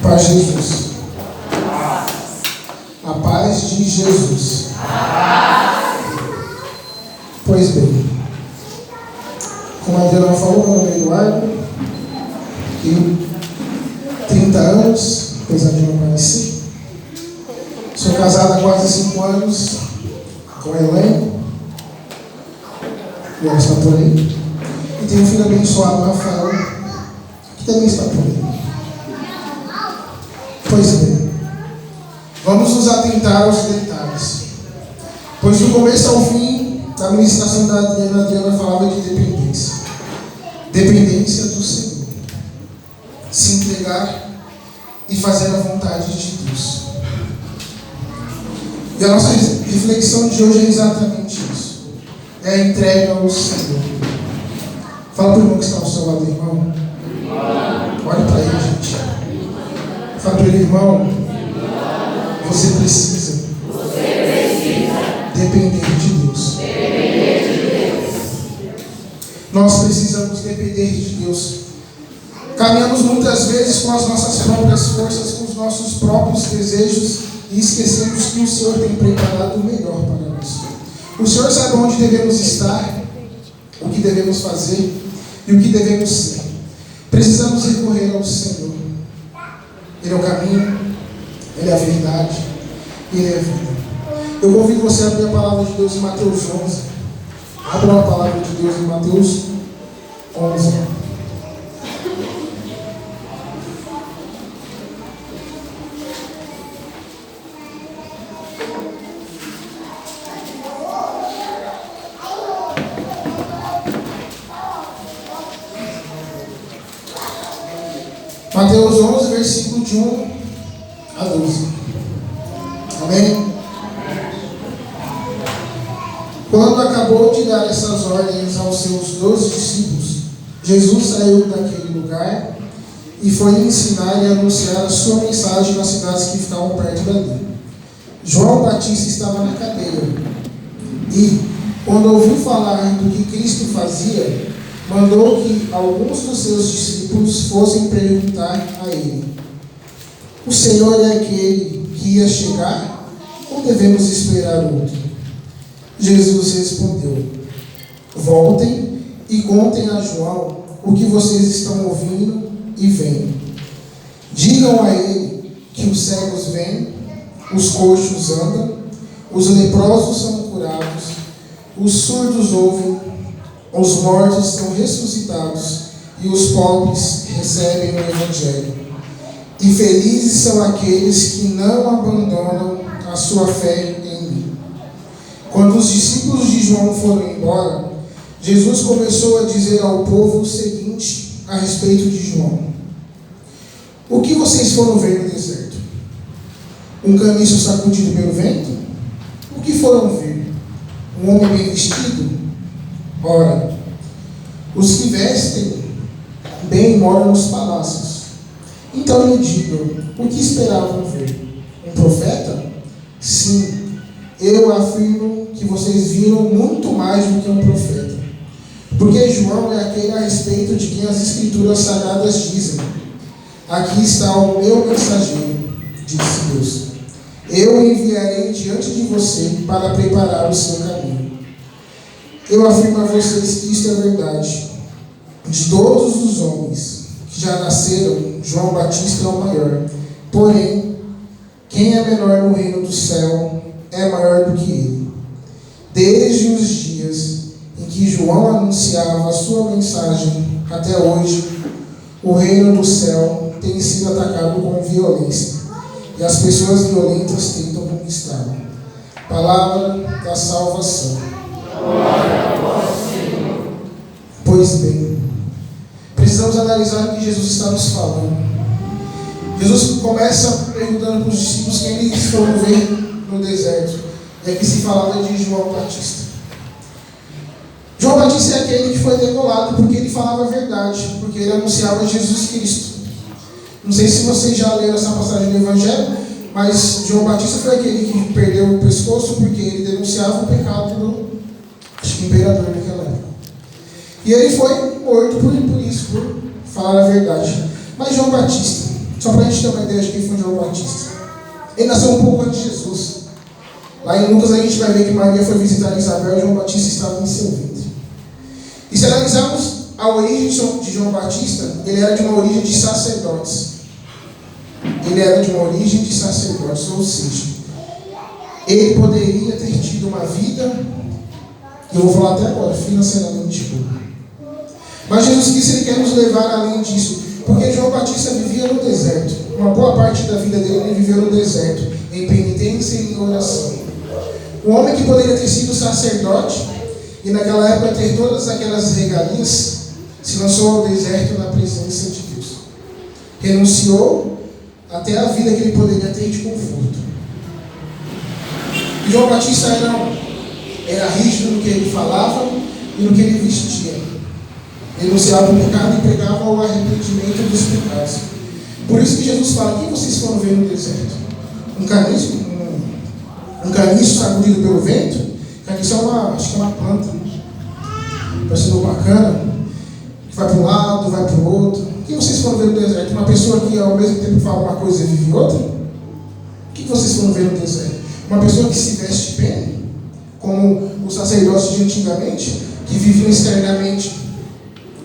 Paz de Jesus. A paz de Jesus. Pois bem, como a Adriana falou, meu nome é Eduardo, tenho 30 anos, apesar de não parecer. Sou casado há quase 5 anos com a Helene, e ela está por aí. E tenho um filho abençoado, Rafael, que também está por aí. Pois bem, vamos nos atentar aos detalhes, pois do começo ao fim da ministração da Adriana, a Adriana falava de dependência do Senhor, se entregar e fazer a vontade de Deus. E a nossa reflexão de hoje é exatamente isso, é a entrega ao Senhor. Fala para o irmão que está ao seu lado, irmão. Olha para ele, gente. Fala para ele, irmão. Você precisa depender de Deus. Nós precisamos depender de Deus. Caminhamos muitas vezes com as nossas próprias forças, com os nossos próprios desejos e esquecemos que o Senhor tem preparado o melhor para nós. O Senhor sabe onde devemos estar, o que devemos fazer e o que devemos ser. Precisamos recorrer ao Senhor. Ele é o caminho, Ele é a verdade, Ele é a vida. Eu convido você a abrir a palavra de Deus em Mateus 11. Abra a palavra de Deus em Mateus 11. Mateus 11, versículo de 1 a 12. Amém? Quando acabou de dar essas ordens aos seus 12 discípulos, Jesus saiu daquele lugar e foi ensinar e anunciar a sua mensagem nas cidades que ficavam perto dali. João Batista estava na cadeia e, quando ouviu falar do que Cristo fazia, mandou que alguns dos seus discípulos fossem perguntar a ele: o Senhor é aquele que ia chegar ou devemos esperar outro? Jesus respondeu: voltem e contem a João o que vocês estão ouvindo e vendo. Digam a ele que os cegos veem, os coxos andam, os leprosos são curados, os surdos ouvem, os mortos são ressuscitados e os pobres recebem o Evangelho. E felizes são aqueles que não abandonam a sua fé em mim. Quando os discípulos de João foram embora, Jesus começou a dizer ao povo o seguinte a respeito de João: o que vocês foram ver no deserto? Um caniço sacudido pelo vento? O que foram ver? Um homem bem vestido? Ora, os que vestem bem moram nos palácios. Então me digam, o que esperavam ver? Um profeta? Sim, eu afirmo que vocês viram muito mais do que um profeta. Porque João é aquele a respeito de quem as Escrituras Sagradas dizem: aqui está o meu mensageiro, disse Deus. Eu o enviarei diante de você para preparar o seu caminho. Eu afirmo a vocês que isto é verdade. De todos os homens que já nasceram, João Batista é o maior. Porém, quem é menor no reino do céu é maior do que ele. Desde os dias em que João anunciava a sua mensagem até hoje, o reino do céu tem sido atacado com violência, e as pessoas violentas tentam conquistá-lo. Palavra da salvação. Pois bem, precisamos analisar o que Jesus está nos falando. Jesus começa perguntando para os discípulos quem eles foram ver no deserto. É que se falava de João Batista. João Batista é aquele que foi degolado porque ele falava a verdade, porque ele anunciava Jesus Cristo. Não sei se vocês já leram essa passagem do Evangelho, mas João Batista foi aquele que perdeu o pescoço porque ele denunciava o pecado do imperador naquela época. E ele foi morto por isso, por falar a verdade. Mas João Batista, Só para a gente ter uma ideia de quem foi João Batista. Ele nasceu um pouco antes de Jesus. Lá em Lucas a gente vai ver que Maria foi visitar Isabel e João Batista estava em seu ventre. E se analisarmos a origem de João Batista, ele era de uma origem de sacerdotes. Ele era de uma origem de sacerdotes, ou seja, ele poderia ter tido uma vida, eu vou falar até agora, financeiramente boa. Mas Jesus Cristo ele quer nos levar além disso, porque João Batista vivia no deserto. Uma boa parte da vida dele ele viveu no deserto, em penitência e em oração. Um homem que poderia ter sido sacerdote e naquela época ter todas aquelas regalias, se lançou ao deserto na presença de Deus. Renunciou até a vida que ele poderia ter de conforto. E João Batista era rígido no que ele falava e no que ele vestia. Renunciava o pecado e pregava o arrependimento dos pecados. Por isso que Jesus fala: quem vocês foram ver no deserto? Um caniço sacudido pelo vento? Caniço acho que é uma planta, parecendo bacana, que vai para um lado, vai para o outro. Quem vocês foram ver no deserto? Uma pessoa que ao mesmo tempo fala uma coisa e vive outra? O que vocês foram ver no deserto? Uma pessoa que se veste bem, como os sacerdotes de antigamente, que viviam externamente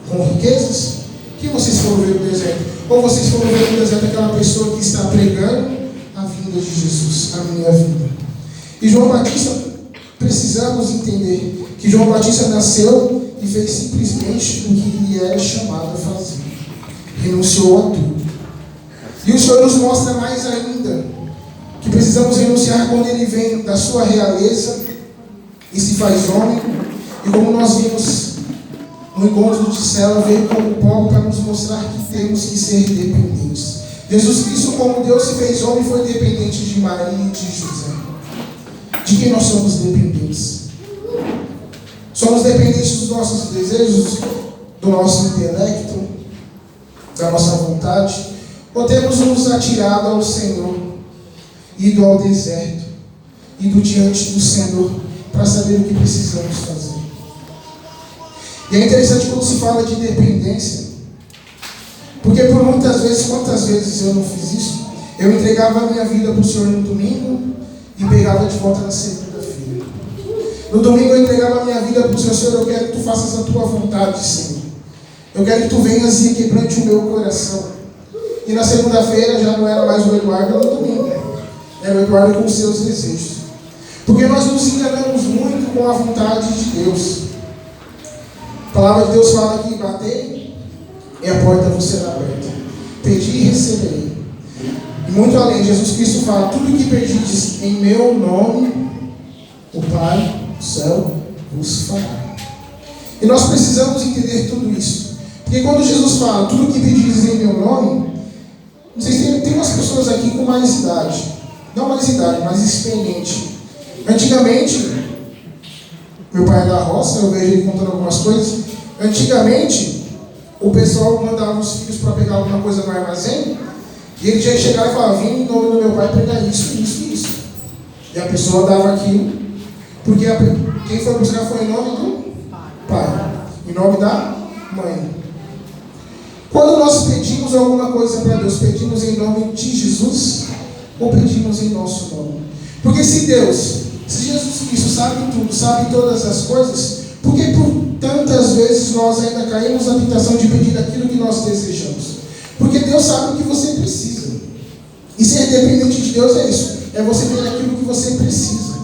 com riquezas? Quem vocês foram ver no deserto? Ou vocês foram ver no deserto aquela pessoa que está pregando a vinda de Jesus, a minha vida? E João Batista, precisamos entender que João Batista nasceu e fez simplesmente o que ele era chamado a fazer. Renunciou a tudo. E o Senhor nos mostra mais ainda que precisamos renunciar quando ele vem da sua realeza e se faz homem. E como nós vimos no encontro de céu, veio como pobre para nos mostrar que temos que ser dependentes. Jesus Cristo, como Deus se fez homem, foi dependente de Maria e de José. De quem nós somos dependentes? Somos dependentes dos nossos desejos, do nosso intelecto, da nossa vontade? Ou temos nos atirado ao Senhor, ido ao deserto, ido diante do Senhor para saber o que precisamos fazer? E é interessante quando se fala de dependência, porque por muitas vezes, quantas vezes eu não fiz isso? Eu entregava a minha vida para o Senhor no domingo e pegava de volta na segunda-feira. No domingo eu entregava a minha vida para o Senhor: Senhor, eu quero que tu faças a tua vontade, Senhor. Eu quero que tu venhas e quebrante o meu coração. E na segunda-feira já não era mais o Eduardo, no domingo era o Eduardo com os seus desejos. Porque nós nos enganamos muito com a vontade de Deus. A palavra de Deus fala que batei e a porta vos será aberta. Pedi e receberei. E muito além, Jesus Cristo fala: tudo que pedides em meu nome, o Pai do céu vos fará. E nós precisamos entender tudo isso. Porque quando Jesus fala: tudo que pedis em meu nome, não sei se tem umas pessoas aqui com mais idade. Não mais idade, mais experiente. Antigamente, meu pai é da roça, eu vejo ele contando algumas coisas. Antigamente, o pessoal mandava os filhos para pegar alguma coisa no armazém, e ele já chegava e falava: vim em nome do meu pai pregar isso, isso e isso. E a pessoa dava aquilo, porque quem foi buscar foi em nome do pai, em nome da mãe. Quando nós pedimos alguma coisa para Deus, pedimos em nome de Jesus ou pedimos em nosso nome? Porque se Jesus Cristo sabe tudo, sabe todas as coisas, por que por tantas vezes nós ainda caímos na tentação de pedir aquilo que nós desejamos? Porque Deus sabe o que você precisa. E ser dependente de Deus é isso, é você ter aquilo que você precisa.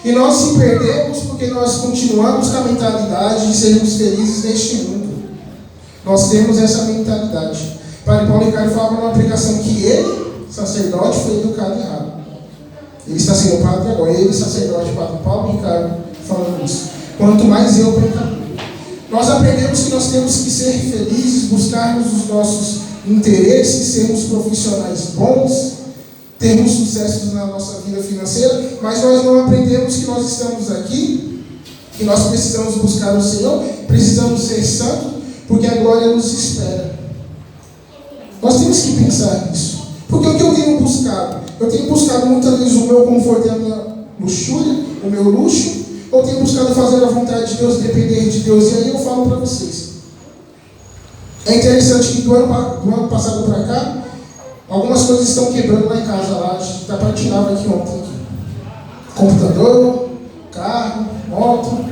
E nós se perdemos porque nós continuamos com a mentalidade de sermos felizes neste mundo. Nós temos essa mentalidade. Padre Paulo Ricardo falava numa pregação que ele, sacerdote, foi educado errado. Ele está sendo padre agora, ele, sacerdote, Padre Paulo Ricardo, falando isso. Quanto mais eu, pecador. Nós aprendemos que nós temos que ser felizes, buscarmos os nossos interesses, sermos profissionais bons, termos sucesso na nossa vida financeira, mas nós não aprendemos que nós estamos aqui, que nós precisamos buscar o Senhor, precisamos ser santos, porque a glória nos espera. Nós temos que pensar nisso. Porque o que eu tenho buscado? Eu tenho buscado muitas vezes o meu conforto e a minha luxúria, o meu luxo, ou tenho buscado fazer a vontade de Deus, depender de Deus? E aí eu falo para vocês. É interessante que do ano passado para cá, Algumas coisas estão quebrando lá em casa, lá, está para tirar aqui ontem. Computador, carro, moto,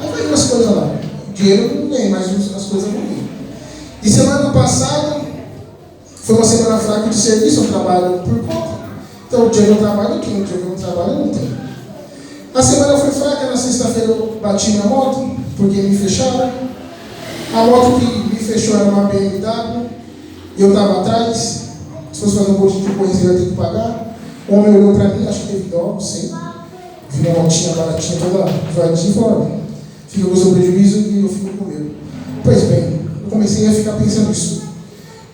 aí vai umas coisas lá. Dinheiro não vem, mas as coisas não vêm. E semana passada, foi uma semana fraca de serviço, eu trabalho por conta. Então o dia que eu trabalho, eu tenho, o dia que eu não trabalho, eu não tenho. A semana foi fraca, na sexta-feira eu bati minha moto, porque me fecharam. A moto que me fechou era uma BMW, e eu estava atrás. Se fosse fazer um postinho de corrida, eu ia ter que pagar. O homem olhou para mim, acho que teve dó, não sei. Viu uma motinha baratinha toda zoadinha e falou: olha, fica com o seu prejuízo e eu fico com o meu. Pois bem, eu comecei a ficar pensando nisso.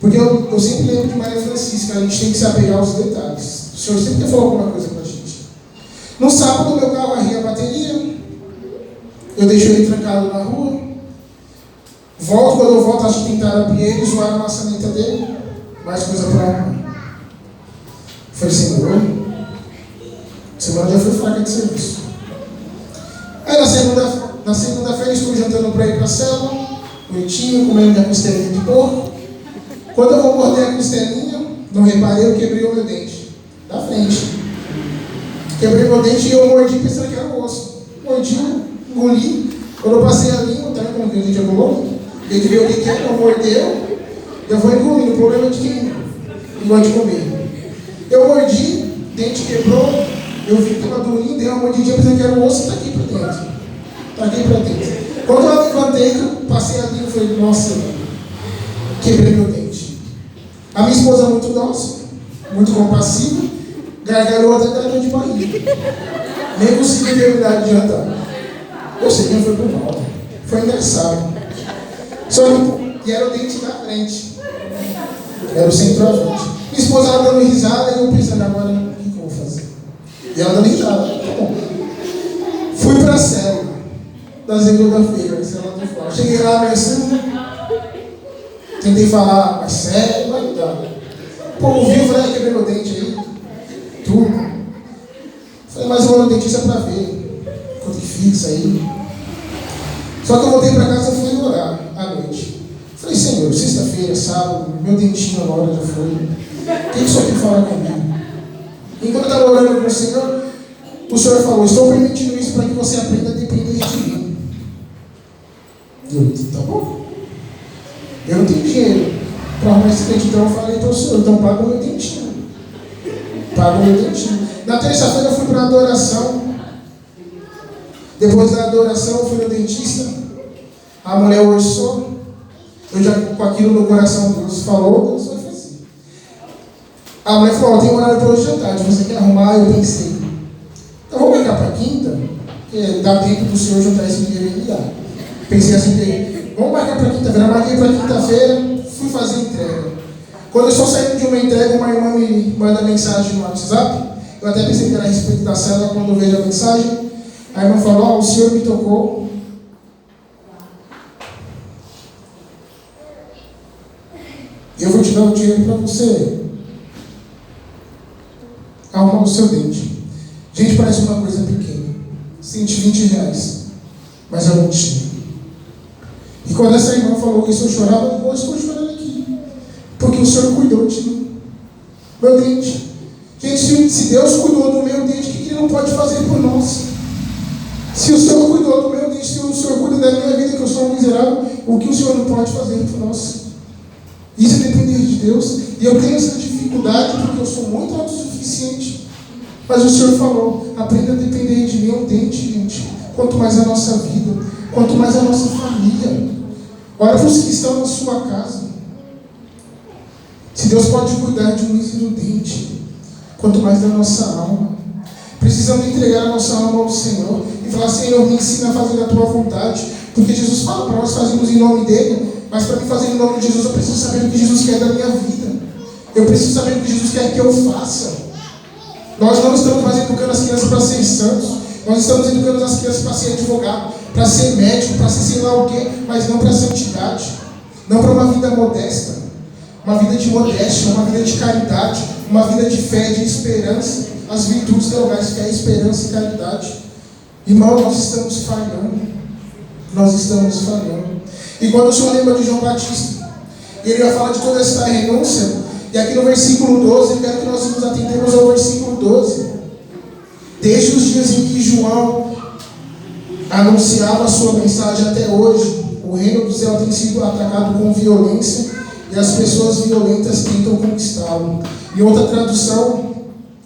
Porque eu sempre lembro de Maria Francisca, a gente tem que se apegar aos detalhes. O Senhor sempre quer falar alguma coisa para a gente. No sábado, meu carro arria a bateria, eu deixo ele trancado na rua. Volto, quando eu volto, acho que tentaram abrir ele, zoaram a maçaneta dele. Mais coisa para arrumar. Falei: Senhor, semana já foi fraca de serviço. Aí na segunda-feira estou jantando para ir para a célula, bonitinho, comendo minha costelinha de porco. Quando eu vou morder a costelinha, não reparei, eu quebrei o meu dente da frente. Quebrei meu dente e eu mordi pensando que era o osso. Mordi, engoli. Quando eu passei a língua, tá vendo como que a gente engolou? Ele viu o que é, não mordeu. Eu vou engolindo. O problema é de quem gosta de comer. Eu mordi, dente quebrou, eu vi que estava doendo, dei uma mordidinha pensando que era o osso, tá aqui para dentro. Tá aqui para dentro. Quando eu levantei, eu passei a língua e falei: nossa, quebrei meu dente. A minha esposa é muito doce, muito compassiva, gargalhou até da dor de barriga. Nem consegui terminar de jantar. Eu sei que não foi por mal. Foi engraçado. Só que era o dente da frente. Era o centroavante. Minha esposa ela dando risada e eu pensando: agora o que eu vou fazer? E ela dando risada. Tá bom. Fui para a célula da segunda-feira, célula do Flávio. Cheguei lá meio assim. Tentei falar mais sério, mas não dá. O povo viu, falei: quebrei meu dente aí. Tudo. Falei: mas eu vou no dentista para ver quanto que fixa aí. Só que eu voltei para casa e fui orar à noite. Falei: Senhor, sexta-feira, sábado, meu dentinho agora já foi. O que o Senhor tem que falar comigo? Enquanto eu estava orando com o Senhor falou: estou permitindo isso para que você aprenda a depender de mim. Eu: tá bom. Eu não tenho dinheiro para arrumar esse dente, então eu falei para o Senhor: então paga o meu dentinho. Paga o meu dentinho. Na terça-feira eu fui para a adoração. Depois da adoração eu fui no dentista. A mulher orçou. Eu já com aquilo no coração, Deus falou, Deus vai fazer. A mulher falou: tem horário para hoje de tarde, você quer arrumar? Eu pensei: então vamos marcar para quinta, porque dá tempo do Senhor juntar esse dinheiro e enviar. Pensei assim: vamos marcar para quinta-feira. Marquei para quinta-feira, fui fazer a entrega. Quando eu estou saindo de uma entrega, uma irmã me manda mensagem no WhatsApp. Eu até pensei que era a respeito da célula. Quando eu vejo a mensagem, a irmã falou: o Senhor me tocou. Eu vou te dar o dinheiro para você arrumar o seu dente. Gente, parece uma coisa pequena. 120 reais. Mas eu não tinha. E quando essa irmã falou isso, eu chorava. Eu estou chorando aqui. Porque o Senhor cuidou de mim. Meu dente. Gente, se Deus cuidou do meu dente, o que Ele não pode fazer por nós? Se o Senhor cuidou do meu dente, se o Senhor cuida da minha vida, que eu sou um miserável, o que o Senhor não pode fazer por nós? Isso é depender de Deus. E eu tenho essa dificuldade porque eu sou muito autossuficiente. Mas o Senhor falou: aprenda a depender de mim. É um dente, gente. Quanto mais a nossa vida, quanto mais a nossa família. Olha para os que estão na sua casa. Se Deus pode cuidar de um mísero dente, quanto mais da nossa alma. Precisamos entregar a nossa alma ao Senhor e falar: Senhor, me ensina a fazer a tua vontade. Porque Jesus fala para nós fazermos em nome dele. Mas para mim fazer em nome de Jesus, eu preciso saber o que Jesus quer da minha vida. Eu preciso saber o que Jesus quer que eu faça. Nós não estamos mais educando as crianças para ser santos. Nós estamos educando as crianças para ser advogado, para ser médico, para ser sei lá o quê, mas não para santidade. Não para uma vida modesta. Uma vida de modéstia, uma vida de caridade, uma vida de fé, de esperança. As virtudes teologais, fé, esperança e caridade. Irmão, nós estamos falhando. Nós estamos falhando. E quando o Senhor lembra de João Batista, ele vai falar de toda essa renúncia, E aqui no versículo 12, eu quero que nós nos atendemos ao versículo 12. Desde os dias em que João anunciava a sua mensagem até hoje, o reino do céu tem sido atacado com violência e as pessoas violentas tentam conquistá-lo. Em outra tradução,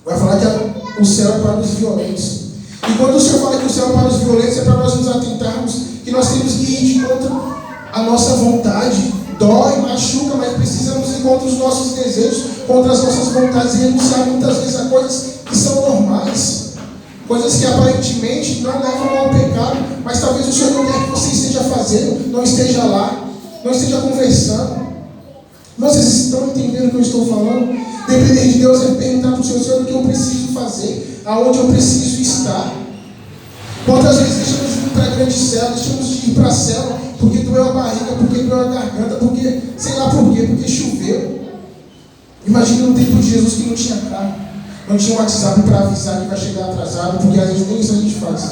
vai falar que o céu é para os violentos. E quando o Senhor fala que o céu é para os violentos, é para nós nos atentarmos que nós temos que ir de contra a nossa vontade. Dói, machuca, mas precisamos ir contra os nossos desejos, contra as nossas vontades e renunciar muitas vezes a coisas que são normais. Coisas que aparentemente não levam ao pecado, mas talvez o Senhor não quer que você esteja fazendo, não esteja lá, não esteja conversando. Vocês estão entendendo o que eu estou falando? Depender de Deus é perguntar para o Senhor o que eu preciso fazer, aonde eu preciso estar. Quantas vezes deixamos de ir para a grande cela, deixamos de ir para a cela, porque doeu a barriga, porque doeu a garganta, porque, sei lá por quê, porque choveu. Imagina no tempo de Jesus que não tinha carro, não tinha WhatsApp para avisar que vai chegar atrasado, porque às vezes nem isso a gente faz.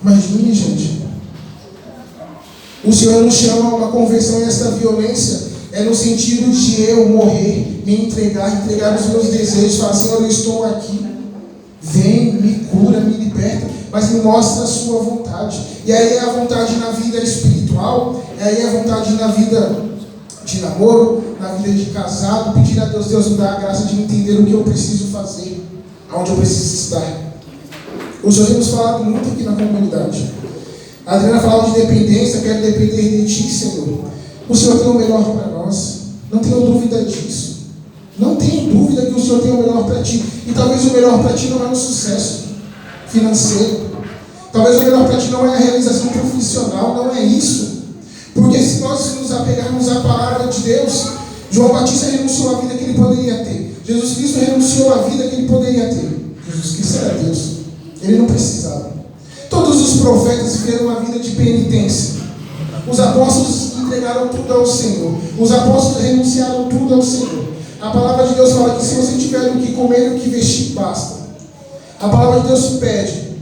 Imagine, gente. O Senhor nos chama a uma conversão, e esta violência é no sentido de eu morrer, me entregar os meus desejos, falar: Senhor, eu estou aqui, vem, me cura, me liberta, mas me mostra a sua vontade. E aí é a vontade na vida espiritual, e aí é a vontade na vida de namoro, na vida de casado, pedir a Deus, Deus me dá a graça de entender o que eu preciso fazer, aonde eu preciso estar. O Senhor tem nos falado muito aqui na comunidade. A Adriana falava de dependência, quero depender de Ti, Senhor. O Senhor tem o melhor para nós, não tenho dúvida disso. Não tenho dúvida que o Senhor tem o melhor para ti. E talvez o melhor para ti não é o sucesso financeiro. Talvez o melhor para ti não é a realização profissional, não é isso. Porque se nós nos apegarmos à palavra de Deus, João Batista renunciou à vida que ele poderia ter. Jesus Cristo renunciou à vida que ele poderia ter. Jesus Cristo era Deus. Ele não precisava. Todos os profetas viveram uma vida de penitência. Os apóstolos entregaram tudo ao Senhor. Os apóstolos renunciaram tudo ao Senhor. A palavra de Deus fala que se você tiver o que comer e o que vestir, basta. A palavra de Deus pede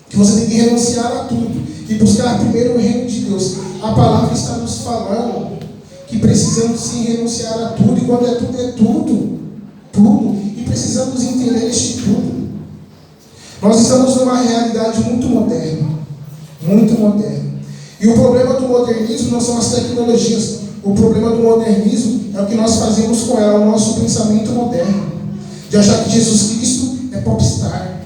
que você tem que renunciar a tudo e buscar primeiro o reino de Deus. A palavra está nos falando que precisamos sim renunciar a tudo, e quando é tudo, tudo, e precisamos entender este tudo. Nós estamos numa realidade muito moderna, e o problema do modernismo não são as tecnologias. O problema do modernismo é o que nós fazemos com ela, o nosso pensamento moderno, de achar que Jesus Cristo é popstar,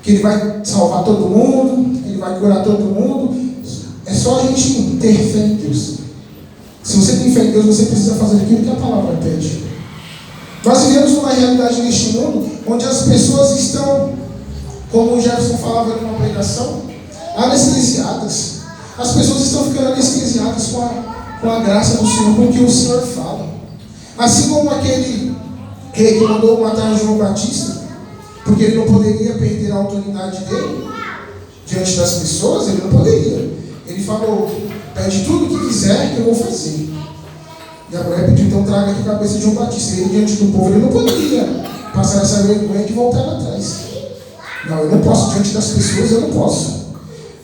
que Ele vai salvar todo mundo, que Ele vai curar todo mundo. É só a gente ter fé em Deus. Se você tem fé em Deus, você precisa fazer aquilo que a palavra pede. Nós vivemos numa realidade neste mundo onde as pessoas estão, como o Jefferson falava em uma pregação, anestesiadas. As pessoas estão ficando anestesiadas com a graça do Senhor, com o que o Senhor fala. Assim como aquele rei que mandou matar João Batista, porque ele não poderia perder a autoridade dele diante das pessoas, ele não poderia. Ele falou: pede tudo o que quiser que eu vou fazer. E a mulher pediu: então traga aqui a cabeça de João Batista. Ele diante do povo, ele não poderia passar essa vergonha de voltar atrás. Não, eu não posso, diante das pessoas eu não posso.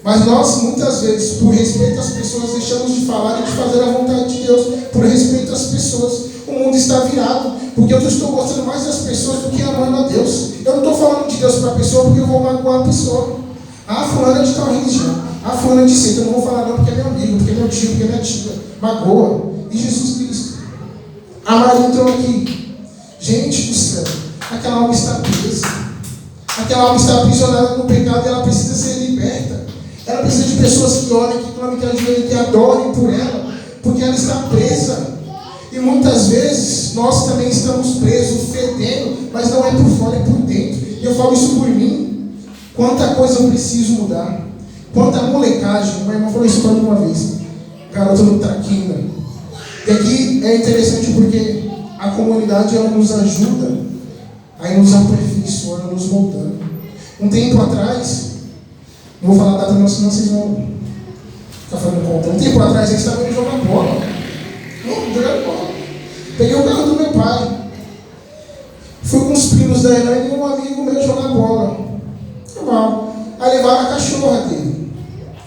Mas nós, muitas vezes, por respeito às pessoas, deixamos de falar e de fazer a vontade de Deus, por respeito às pessoas. O mundo está virado, porque eu estou gostando mais das pessoas do que amando a Deus. Eu não estou falando de Deus para a pessoa porque eu vou magoar a pessoa. Ah, fulano é de tal religião. Ah, fulano é de seita. Eu não vou falar não porque é meu amigo, porque é meu tio, porque é minha tia. Magoa. E Jesus Cristo. A Maria entrou aqui. Gente do céu, aquela alma está presa. Aquela alma está aprisionada no pecado e ela precisa ser liberta. Ela precisa de pessoas que orem, que clamem, que ajoelhem, que adorem por ela, porque ela está presa. E muitas vezes nós também estamos presos, fedendo, mas não é por fora, é por dentro. E eu falo isso por mim. Quanta coisa eu preciso mudar. Quanta molecagem. Minha irmã falou isso para mim uma vez. Garota no traquina. E aqui é interessante porque a comunidade ela nos ajuda a ir nos aperfeiçoando, nos moldando. Um tempo atrás, não vou falar a data não, senão vocês vão ficar fazendo conta. Um tempo atrás eles estavam indo jogar bola. Jogando bola. Peguei o carro do meu pai. Fui com os primos da Elaine e um amigo meu jogar bola. Normal. Aí levaram a cachorra dele.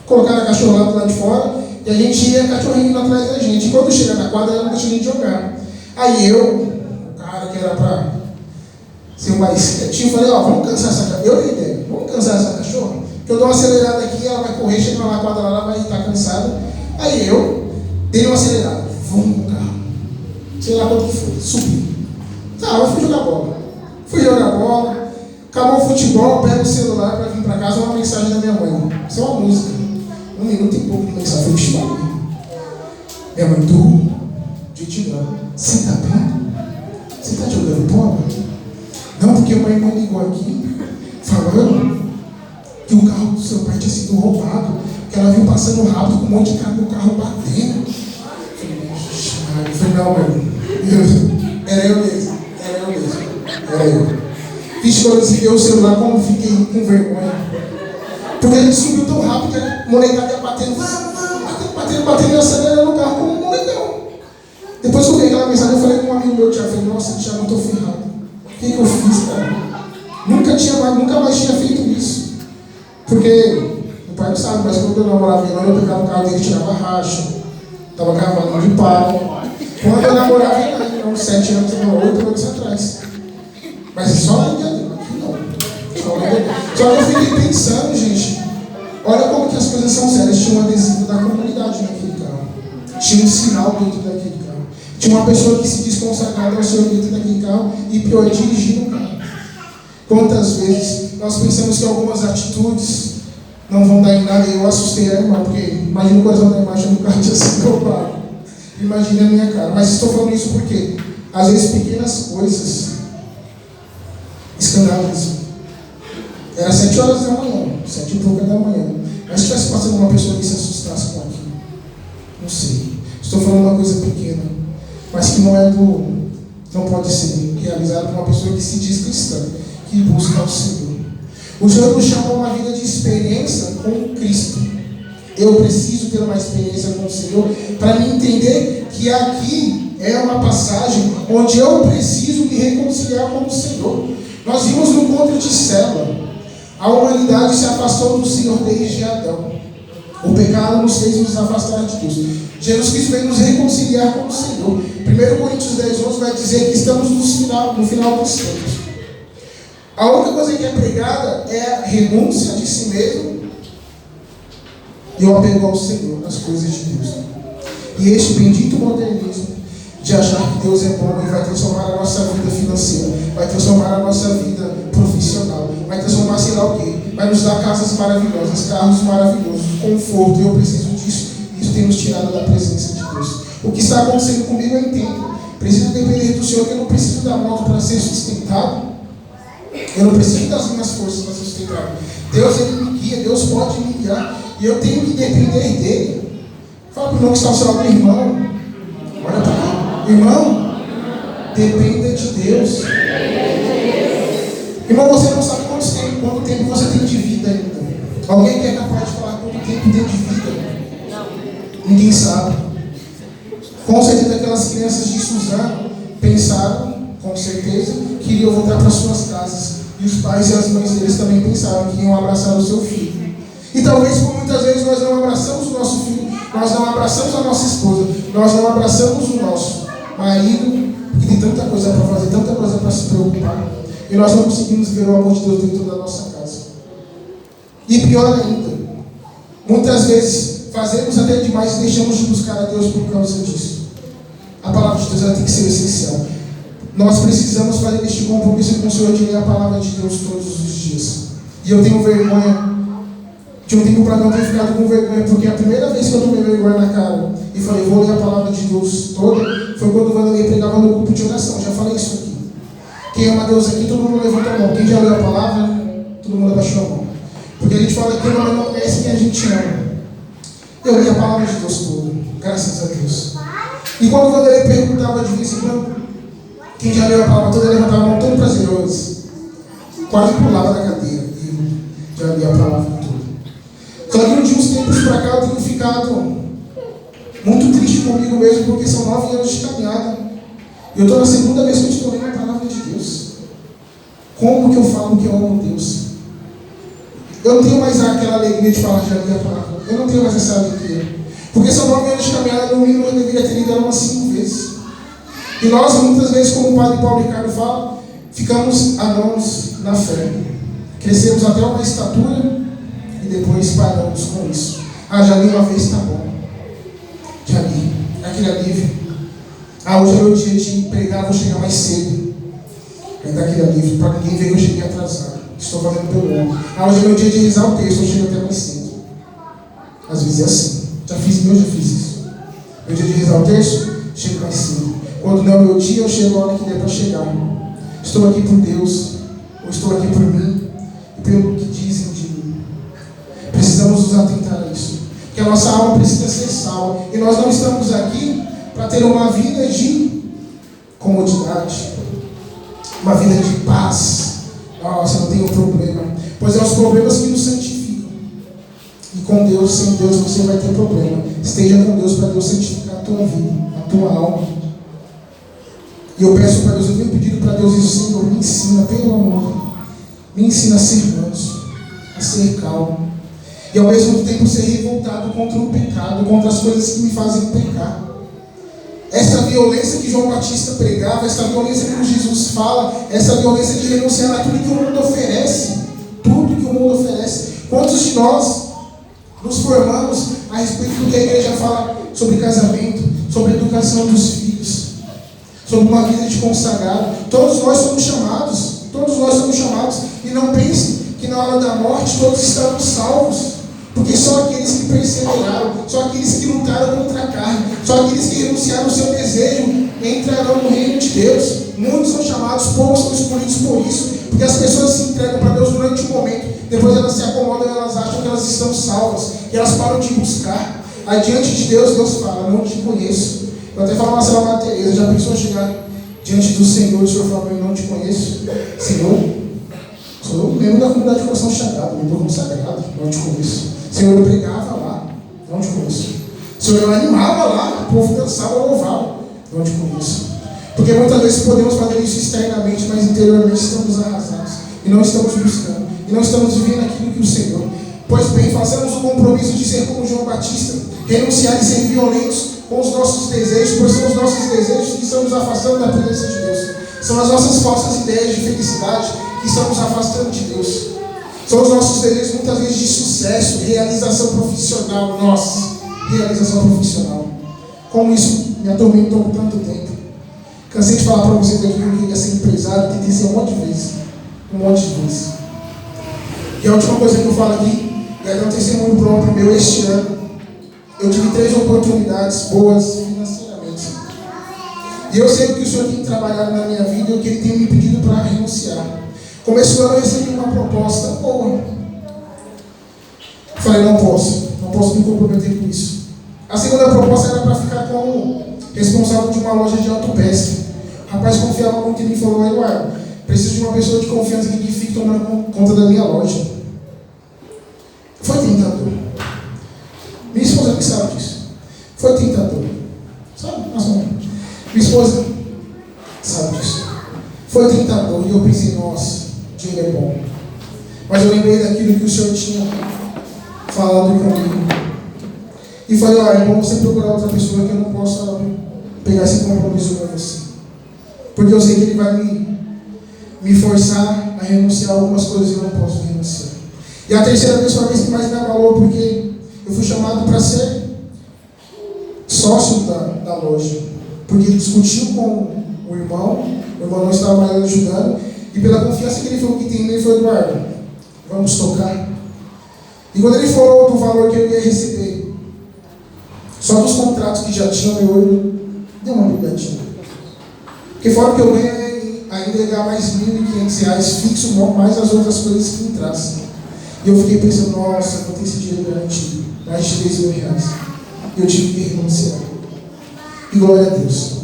Colocaram a cachorra lá do lado de fora e a gente ia, a cachorrinha indo atrás da gente. E quando chega na quadra, ela não deixa a gente jogar. Aí eu, o cara que era pra ser mais quietinho, falei, ó, vamos cansar essa cachorra. Eu dei ideia, vamos cansar essa cachorra? Que eu dou uma acelerada aqui, ela vai correr, chega na quadra lá, ela vai estar cansada. Aí eu dei uma acelerada, vamos no carro. Sei lá quanto que foi, subi. Tá, eu fui jogar bola. Acabou o futebol, eu pego o celular para vir para casa, uma mensagem da minha mãe. Isso é uma música. 1 minuto e pouco de mensagem. Eu falei, minha mãe, de te dar. Você tá bem? Você tá jogando bola? Não, porque a mãe ligou aqui, falando que o carro do seu pai tinha sido roubado, que ela viu passando rápido com um monte de carro, o carro batendo. Eu falei, não, mãe. Era eu mesmo. Vixe, quando eu desliguei o celular, como fiquei com vergonha. Porque a gente subiu tão rápido que a molecada ia batendo, batendo, e acelerando o carro como um molecão. Depois que eu vi aquela mensagem, eu falei com um amigo meu, Thiago, falei, nossa, Thiago, eu tô ferrado. O que eu fiz, cara? Nunca mais tinha feito isso. Porque o pai não sabe, mas quando eu namorava ele, eu pegava o carro dele, tirava racha, tava gravando de pau. Quando eu namorava ele, uns 7 anos, 8 anos atrás. Mas só lá em Diadema, aqui não. Só que eu fiquei pensando, gente, olha como que as coisas são sérias. Tinha um adesivo da comunidade naquele carro. Tinha um sinal dentro daquele carro. Tinha uma pessoa que se diz consagrada ao Senhor dentro daquele carro e pior, dirigindo o carro. Quantas vezes nós pensamos que algumas atitudes não vão dar em nada. Eu assustei a irmã, porque imagina o coração da irmã achando que o carro tinha sido roubado. Imagina a minha cara. Mas estou falando isso porque às vezes pequenas coisas escandalizam. Era 7 horas da manhã, 7 e pouca da manhã. Mas se estivesse passando uma pessoa que se assustasse com aquilo, não sei. Estou falando uma coisa pequena, mas que não pode ser realizada por uma pessoa que se diz cristã, que busca o Senhor. O Senhor nos chama a uma vida de experiência com Cristo. Eu preciso ter uma experiência com o Senhor para me entender que aqui é uma passagem onde eu preciso me reconciliar com o Senhor. Nós vimos no encontro de célula, a humanidade se afastou do Senhor desde Adão. O pecado nos fez nos afastar de Deus. Jesus Cristo veio nos reconciliar com o Senhor. 1 Coríntios 10:11 vai dizer que estamos no final dos tempos. A única coisa que é pregada é a renúncia de si mesmo e o apego ao Senhor, nas coisas de Deus. E este bendito modernismo de achar que Deus é bom e vai transformar a nossa vida financeira, vai transformar a nossa vida profissional, vai transformar sei lá o quê, vai nos dar casas maravilhosas, carros maravilhosos, conforto. Eu preciso disso. Isso tem nos tirado da presença de Deus. O que está acontecendo comigo eu entendo. Preciso depender do Senhor, que eu não preciso da moto para ser sustentado. Eu não preciso das minhas forças para ser sustentado. Deus, Ele me guia, Deus pode me guiar. E eu tenho que depender dEle. Fala para o irmão que está ao seu lado, irmão. Olha para cá. Irmão, dependa de Deus. Irmão, você não sabe quanto tempo você tem de vida ainda. Alguém que é capaz de falar quanto tempo tem de vida? Ninguém sabe. Com certeza aquelas crianças de Suzano pensaram, com certeza, que iriam voltar para suas casas. E os pais e as mães deles também pensaram que iam abraçar o seu filho. E talvez por muitas vezes nós não abraçamos o nosso filho, nós não abraçamos a nossa esposa, nós não abraçamos o nosso marido, que tem tanta coisa para fazer, tanta coisa para se preocupar. E nós não conseguimos ver o amor de Deus dentro da nossa casa. E pior ainda, muitas vezes fazemos até demais e deixamos de buscar a Deus por causa disso. A palavra de Deus ela tem que ser essencial. Nós precisamos fazer este compromisso com o Senhor de ler a palavra de Deus todos os dias. E eu tenho vergonha. De um tempo para cá eu tenho ficado com vergonha, porque a primeira vez que eu tomei vergonha na cara e falei, vou ler a palavra de Deus toda, foi quando o Vanderlei pregava no grupo de oração. Já falei isso aqui. Quem ama Deus aqui, todo mundo levanta a mão. Quem já leu a palavra, todo mundo abaixou a mão. Porque a gente fala que não conhece quem a gente ama. Eu li a palavra de Deus toda, graças a Deus. E quando o Vanderlei perguntava de vez em quando, quem já leu a palavra toda, levantava a mão todo prazeroso. Quase pulava da cadeira. E já li a palavra toda. Só que de uns tempos para cá eu tenho ficado muito triste comigo mesmo, porque são 9 anos de caminhada. E eu estou na segunda vez que eu estou lendo a palavra de Deus. Como que eu falo que eu amo Deus? Eu não tenho mais aquela alegria de falar, já li a palavra. Eu não tenho mais essa alegria. Porque são 9 anos de caminhada, no mínimo eu deveria ter lido ela umas 5 vezes. E nós, muitas vezes, como o Padre Paulo Ricardo fala, ficamos anãos na fé. Crescemos até uma estatura e depois paramos com isso. Já li uma vez, tá bom. Já li. Aquele alívio. Hoje é meu dia de pregar, vou chegar mais cedo. Ainda aquele alívio, para ninguém ver que eu cheguei atrasado. Estou fazendo pelo outro. Hoje é meu dia de rezar o texto, eu chego até mais cedo. Às vezes é assim. Já fiz isso. Meu dia de rezar o texto, chego mais cedo. Quando não é o meu dia, eu chego a hora que der para chegar. Estou aqui por Deus, ou estou aqui por mim, e pelo que dizem de mim. Precisamos nos atentar a isso. Porque a nossa alma precisa ser salva. E nós não estamos aqui para ter uma vida de comodidade, uma vida de paz. Nossa, não tenho problema. Pois é os problemas que nos santificam. E com Deus, sem Deus, você vai ter problema. Esteja com Deus para Deus santificar a tua vida, a tua alma. E eu peço para Deus, eu tenho pedido para Deus isso, Senhor, me ensina, pelo amor. Me ensina a ser manso, a ser calmo. E ao mesmo tempo ser revoltado contra o pecado, contra as coisas que me fazem pecar. Essa violência que João Batista pregava, essa violência que Jesus fala, essa violência de renunciar a tudo que o mundo oferece. Tudo que o mundo oferece. Quantos de nós nos formamos a respeito do que a igreja fala sobre casamento, sobre a educação dos filhos, sobre uma vida de consagrado? Todos nós somos chamados. E não pense que na hora da morte todos estamos salvos. Porque só aqueles que perseveraram, só aqueles que lutaram contra a carne, só aqueles que renunciaram ao seu desejo entrarão no reino de Deus. Muitos são chamados, poucos são escolhidos por isso. Porque as pessoas se entregam para Deus durante um momento, depois elas se acomodam e elas acham que elas estão salvas, e elas param de buscar. Aí diante de Deus, Deus fala: não te conheço. Eu até falo uma Santa Teresa, já pensou chegar diante do Senhor e o Senhor fala: eu não te conheço? Senhor, sou membro da comunidade de coração chagado, membro consagrado, não te conheço. Senhor, eu pregava lá, não te conheço. Senhor, eu animava lá, o povo dançava, louvava, não te conheço. Porque muitas vezes podemos fazer isso externamente, mas interiormente estamos arrasados, e não estamos buscando, e não estamos vivendo aquilo que o Senhor. Pois bem, façamos o compromisso de ser como João Batista, renunciar e ser violentos com os nossos desejos, pois são os nossos desejos que estão nos afastando da presença de Deus. São as nossas falsas ideias de felicidade que estão nos afastando de Deus. São os nossos desejos muitas vezes de sucesso, realização profissional. Realização profissional. Como isso me atormentou por tanto tempo. Cansei de falar para vocês aqui que eu queria ser empresário, tentei ser um monte de vezes. E a última coisa que eu falo aqui, e aí é um testemunho próprio meu este ano. Eu tive 3 oportunidades boas financeiramente. E eu sei que o Senhor tem trabalhado na minha vida e o que Ele tem me pedido para renunciar. Começo do ano eu recebi uma proposta boa. Falei: não posso me comprometer com isso. A segunda proposta era para ficar como responsável de uma loja de autopeça. O rapaz confiava muito em mim e falou: Eduardo, preciso de uma pessoa de confiança que fique tomando conta da minha loja. Foi tentador. Minha esposa que sabe disso. Foi tentador. Sabe? Minha esposa sabe disso. Foi tentador e eu pensei: nossa, dinheiro é bom. Mas eu lembrei daquilo que o Senhor tinha falado comigo. E falei: é bom você procurar outra pessoa que eu não possa pegar esse compromisso com você. Porque eu sei que Ele vai me forçar a renunciar a algumas coisas que eu não posso renunciar. E a terceira vez foi a vez que mais me abalou, porque eu fui chamado para ser sócio da loja. Porque ele discutiu com o irmão não estava mais ajudando, e pela confiança que ele falou que tem nele, ele falou: Eduardo, vamos tocar. E quando ele falou do valor que eu ia receber, só dos contratos que já tinham, meu olho deu uma brigadinha. Porque fora que eu ganhei, ainda ia ganhar mais R$1.500 fixo, mais as outras coisas que entrassem. E eu fiquei pensando: nossa, eu vou ter esse dinheiro garantido, mais de R$3.000. E eu tive que renunciar. E glória a Deus.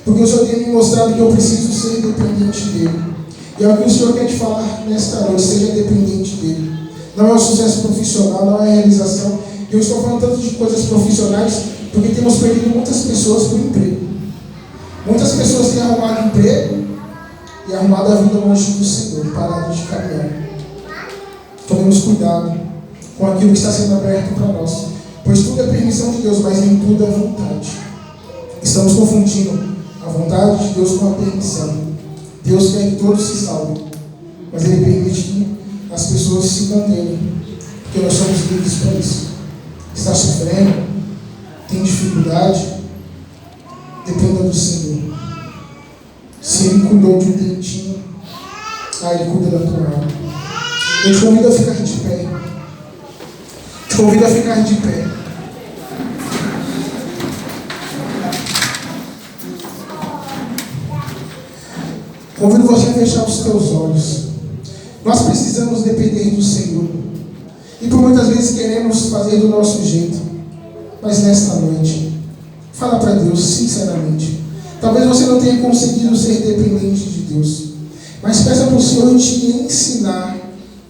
Porque o Senhor tem me mostrado que eu preciso ser dependente dEle. E é o que o Senhor quer te falar nesta noite: seja dependente dEle. Não é o sucesso profissional, não é a realização. E eu estou falando tanto de coisas profissionais, porque temos perdido muitas pessoas por emprego. Muitas pessoas têm arrumado emprego e arrumado a vida longe do Senhor, parado de caminhar. Tomemos cuidado com aquilo que está sendo aberto para nós, pois tudo é permissão de Deus, mas nem tudo é vontade. Estamos confundindo A vontade de Deus com a permissão. Deus quer que todos se salvem, mas Ele permite que as pessoas se condenem, porque nós somos livres para isso. Está sofrendo, tem dificuldade, dependa do Senhor. Se Ele cuidou de um dentinho, Ele cuida da tua alma. Eu te convido a ficar de pé. Te convido a ficar de pé. Convido você a fechar os teus olhos. Nós precisamos depender do Senhor. E por muitas vezes queremos fazer do nosso jeito. Mas nesta noite, fala para Deus sinceramente. Talvez você não tenha conseguido ser dependente de Deus. Mas peça para o Senhor te ensinar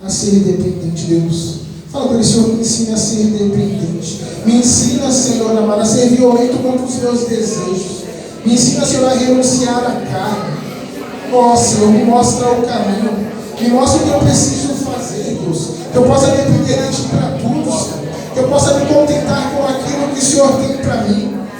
a ser dependente de Deus. Fala para ele: Senhor, me ensina a ser dependente. Me ensina, Senhor amado, a ser violento contra os meus desejos. Me ensina, Senhor, a renunciar à carne. Ó Senhor, me mostra o caminho. Me mostra o que eu preciso fazer, Deus. Que eu possa depender de Ti para tudo, Senhor. Que eu possa me contentar com aquilo que o Senhor tem para mim.